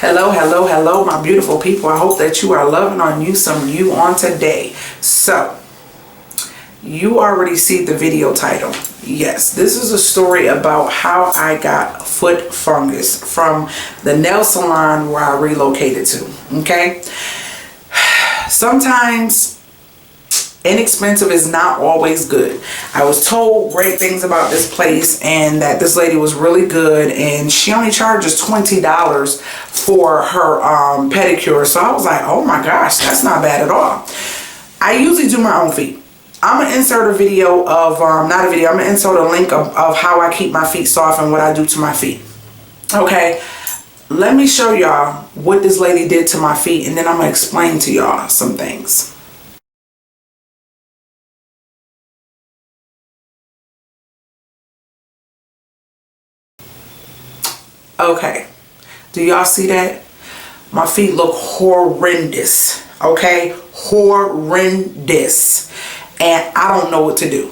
Hello, hello, hello, my beautiful people. I hope that you are loving on you some you on today. So, you already see the video title. Yes, this is a story about how I got foot fungus from the nail salon where I relocated to. Okay? Sometimes inexpensive is not always good. I was told great things about this place and that this lady was really good, and she only charges $20 for her pedicure. So I was like, oh my gosh, that's not bad at all. I usually do my own feet. I'm gonna insert a video of not a video, I'm gonna insert a link of how I keep my feet soft and what I do to my feet. Okay, let me show y'all what this lady did to my feet, and then I'm gonna explain to y'all some things. Okay, do y'all see that? My feet look horrendous. Okay, horrendous, and I don't know what to do.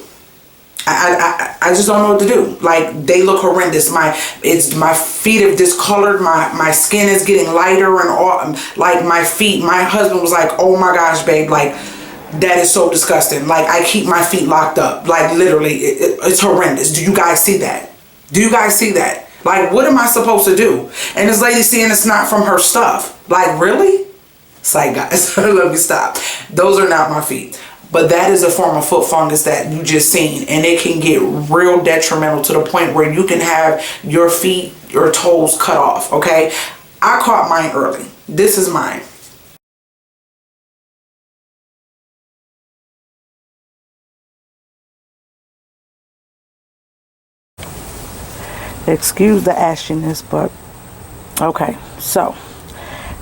I just don't know what to do. Like, they look horrendous. My feet have discolored. My skin is getting lighter and all. Like, my feet. My husband was like, "Oh my gosh, babe! Like, that is so disgusting. Like, I keep my feet locked up. Like, literally, it's horrendous. Do you guys see that? Do you guys see that? Like, what am I supposed to do?" And this lady saying it's not from her stuff. Like, really? It's like, guys, let me stop. Those are not my feet. But that is a form of foot fungus that you just seen. And it can get real detrimental to the point where you can have your feet, your toes cut off, okay? I caught mine early. This is mine. Excuse the ashiness, but okay. So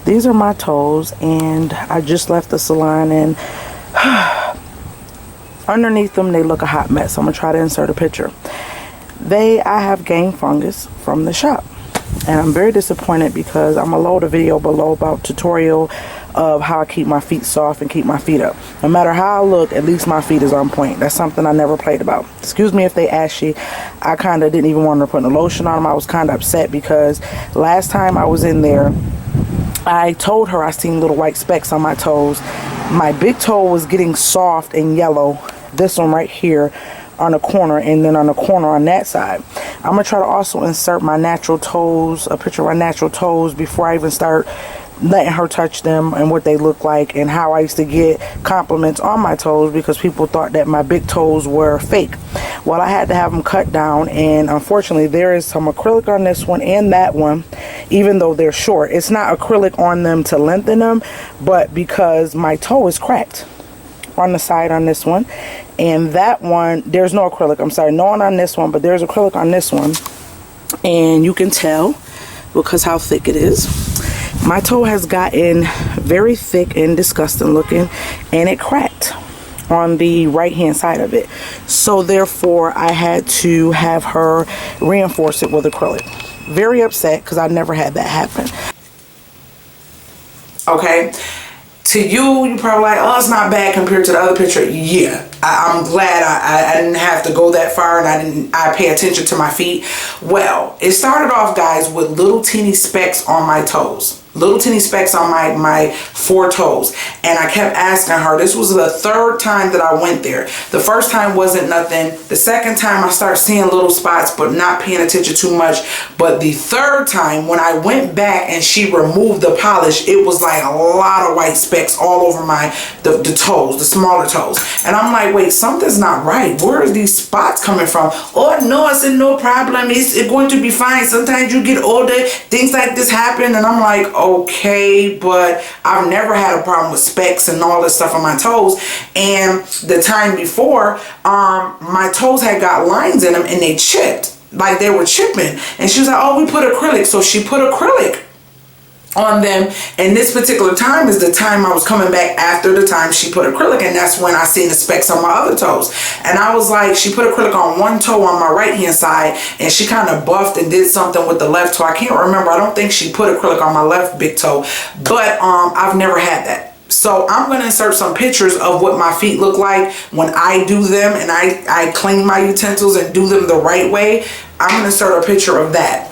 these are my toes, and I just left the salon, and underneath them they look a hot mess. I'm gonna try to insert a picture. I have gained fungus from the shop, and I'm very disappointed because I'm gonna load a video below about tutorial of how I keep my feet soft and keep my feet up. No matter how I look, at least my feet is on point. That's something I never played about. Excuse me if they ashy. I kind of didn't even want to put no lotion on them. I was kind of upset because last time I was in there, I told her I seen little white specks on my toes. My big toe was getting soft and yellow. This one right here on the corner, and then on the corner on that side. I'm gonna try to also insert my natural toes, a picture of my natural toes before I even start letting her touch them and what they look like, and how I used to get compliments on my toes because people thought that my big toes were fake. Well, I had to have them cut down, and unfortunately there is some acrylic on this one and that one, even though they're short. It's not acrylic on them to lengthen them, but because my toe is cracked on the side on this one, and that one there's no acrylic. I'm sorry, no one on this one, but there's acrylic on this one, and you can tell because how thick it is. My toe has gotten very thick and disgusting looking, and it cracked on the right hand side of it. So therefore I had to have her reinforce it with acrylic. Very upset because I never had that happen. Okay, to you probably like, oh, it's not bad compared to the other picture. Yeah, I'm glad I didn't have to go that far, and I pay attention to my feet. Well, it started off, guys, with little teeny specks on my toes. Little teeny specks on my four toes, and I kept asking her. This was the third time that I went there. The first time wasn't nothing. The second time I started seeing little spots but not paying attention too much. But the third time when I went back and she removed the polish, it was like a lot of white specks all over the toes, the smaller toes. And I'm like, wait, something's not right. Where are these spots coming from? Oh no, I said, no problem, it's going to be fine. Sometimes you get older, things like this happen. And I'm like, okay, but I've never had a problem with specks and all this stuff on my toes. And the time before, my toes had got lines in them and they chipped, like they were chipping. And she was like, oh, we put acrylic. So she put acrylic on them, and this particular time is the time I was coming back after the time she put acrylic, and that's when I seen the specks on my other toes. And I was like, she put acrylic on one toe on my right hand side, and she kind of buffed and did something with the left toe. I can't remember. I don't think she put acrylic on my left big toe, but I've never had that. So I'm going to insert some pictures of what my feet look like when I do them, and I clean my utensils and do them the right way. I'm going to insert a picture of that.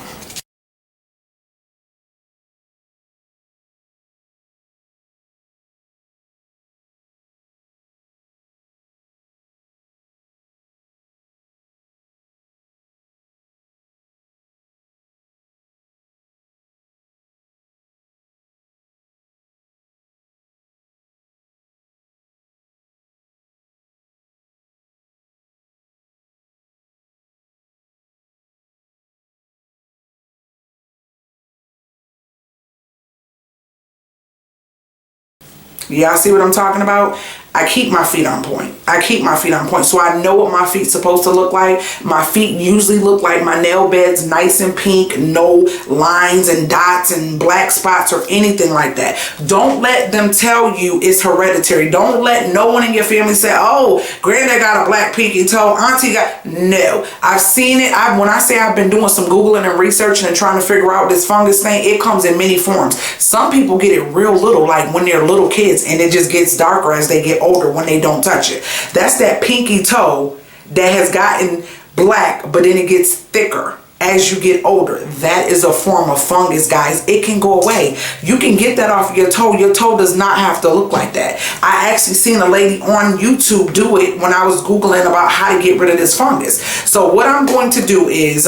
Y'all see what I'm talking about? I keep my feet on point. I keep my feet on point. So I know what my feet's supposed to look like. My feet usually look like my nail beds, nice and pink, no lines and dots and black spots or anything like that. Don't let them tell you it's hereditary. Don't let no one in your family say, oh, granddad got a black pinky toe, auntie got, no. I've seen it. When I say I've been doing some Googling and researching and trying to figure out this fungus thing, it comes in many forms. Some people get it real little, like when they're little kids, and it just gets darker as they get older when they don't touch it. That's that pinky toe that has gotten black, but then it gets thicker as you get older. That is a form of fungus, guys. It can go away. You can get that off your toe. Your toe does not have to look like that. I actually seen a lady on YouTube do it when I was Googling about how to get rid of this fungus. So what I'm going to do is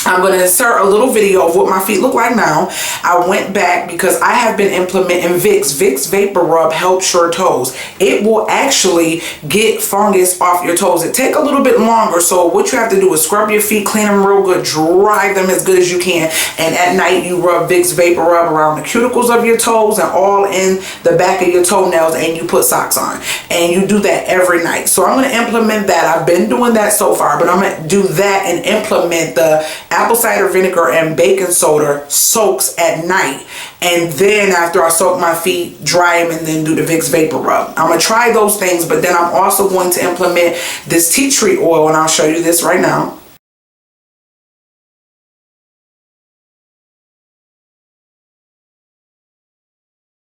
I'm going to insert a little video of what my feet look like now. I went back because I have been implementing Vicks. Vicks Vapor Rub helps your toes. It will actually get fungus off your toes. It take a little bit longer. So what you have to do is scrub your feet, clean them real good, dry them as good as you can. And at night you rub Vicks Vapor Rub around the cuticles of your toes and all in the back of your toenails, and you put socks on. And you do that every night. So I'm going to implement that. I've been doing that so far, but I'm going to do that and implement the apple cider vinegar and baking soda soaks at night, and then after I soak my feet, dry them, and then do the Vicks Vapor Rub. I'm gonna try those things, but then I'm also going to implement this tea tree oil, and I'll show you this right now.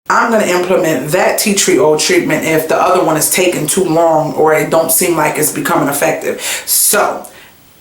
I'm going to implement that tea tree oil treatment if the other one is taking too long or it don't seem like it's becoming effective. So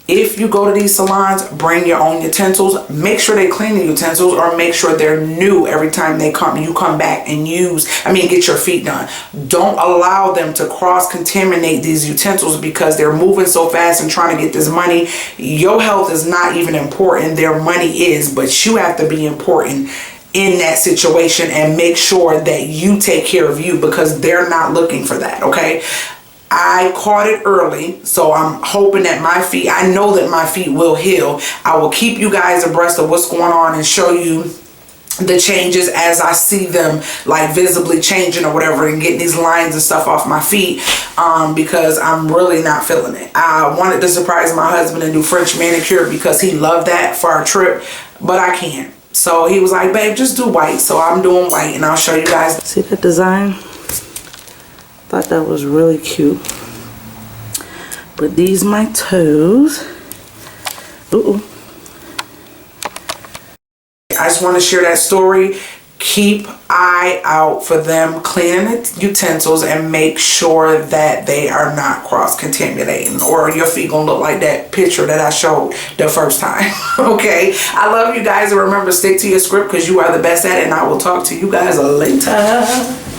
if you go to these salons, bring your own utensils. Make sure they clean the utensils, or make sure they're new every time you come back and get your feet done. Don't allow them to cross-contaminate these utensils because they're moving so fast and trying to get this money. Your health is not even important. Their money is, but you have to be important in that situation and make sure that you take care of you because they're not looking for that, okay? I caught it early, so I'm hoping that my feet, I know that my feet will heal. I will keep you guys abreast of what's going on and show you the changes as I see them, like visibly changing or whatever, and getting these lines and stuff off my feet, because I'm really not feeling it. I wanted to surprise my husband and do French manicure because he loved that for our trip, but I can't. So he was like, babe, just do white. So I'm doing white, and I'll show you guys. See that design? Thought that was really cute. But these my toes. Ooh. I just want to share that story. Keep eye out for them cleaning the utensils and make sure that they are not cross-contaminating, or your feet gonna look like that picture that I showed the first time. Okay, I love you guys, and remember, stick to your script because you are the best at it, and I will talk to you guys later.